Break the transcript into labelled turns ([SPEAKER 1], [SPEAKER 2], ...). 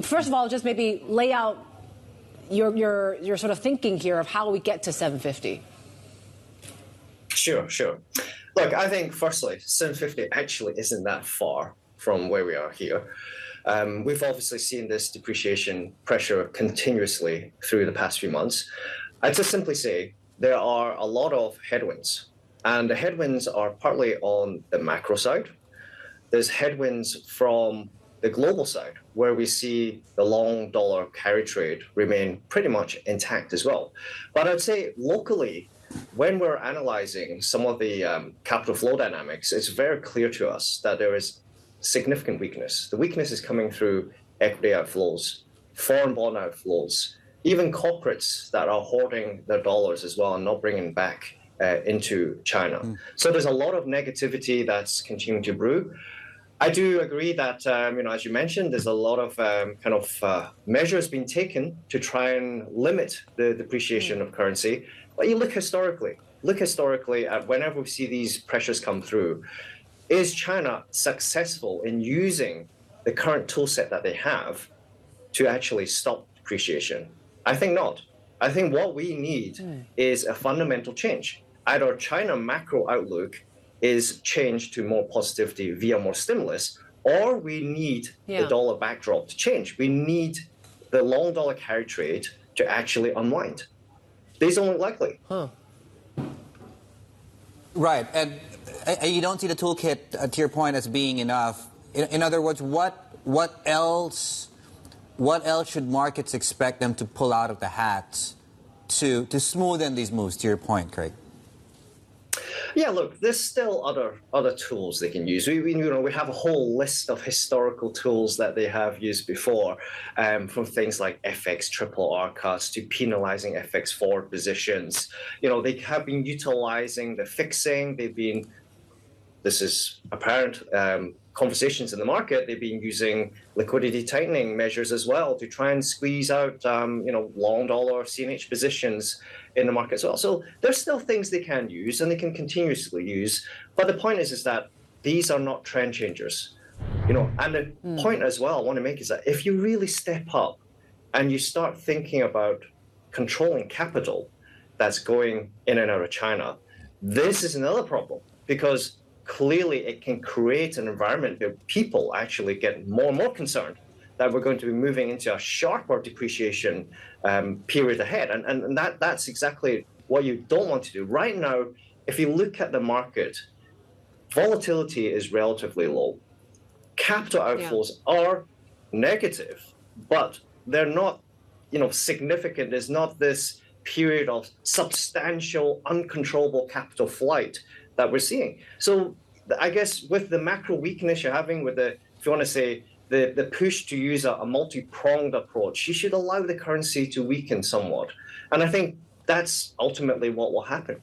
[SPEAKER 1] first of all, just maybe lay out your sort of thinking here of how we get to 750.
[SPEAKER 2] Sure. Look, I think firstly, 750 actually isn't that far from where we are here. We've obviously seen this depreciation pressure continuously through the past few months. I'd just simply say there are a lot of headwinds, and the headwinds are partly on the macro side. There's headwinds from the global side, where we see the long dollar carry trade remain pretty much intact as well. But I'd say locally, when we're analyzing some of the capital flow dynamics, it's very clear to us that there is significant weakness. The weakness is coming through equity outflows, foreign bond outflows, even corporates that are hoarding their dollars as well and not bringing back into China. So there's a lot of negativity that's continuing to brew. I do agree that, as you mentioned, there's a lot of measures being taken to try and limit the depreciation of currency. But you look historically at whenever we see these pressures come through, is China successful in using the current tool set that they have to actually stop depreciation? I think not. I think what we need is a fundamental change. Either China macro outlook is changed to more positivity via more stimulus, or we need the dollar backdrop to change. We need the long dollar carry trade to actually unwind. These don't look likely.
[SPEAKER 3] Right, and you don't see the toolkit, to your point, as being enough. In other words, what else should markets expect them to pull out of the hat to smoothen these moves, to your point, Craig?
[SPEAKER 2] Yeah, look, there's still other tools they can use. We have a whole list of historical tools that they have used before, from things like FX triple R cuts to penalizing FX forward positions. They have been utilizing the fixing. This is apparent conversations in the market. They've been using liquidity tightening measures as well to try and squeeze out, long dollar CNH positions in the market as well. So there's still things they can use and they can continuously use. But the point is that these are not trend changers. And the point as well I want to make is that if you really step up and you start thinking about controlling capital that's going in and out of China, this is another problem, because clearly it can create an environment where people actually get more and more concerned that we're going to be moving into a sharper depreciation period ahead. And that's exactly what you don't want to do. Right now, if you look at the market, volatility is relatively low. Capital outflows are negative, but they're not, significant. There's not this period of substantial, uncontrollable capital flight that we're seeing. So I guess with the macro weakness you're having, with if you want to say, the push to use a multi-pronged approach, you should allow the currency to weaken somewhat. And I think that's ultimately what will happen.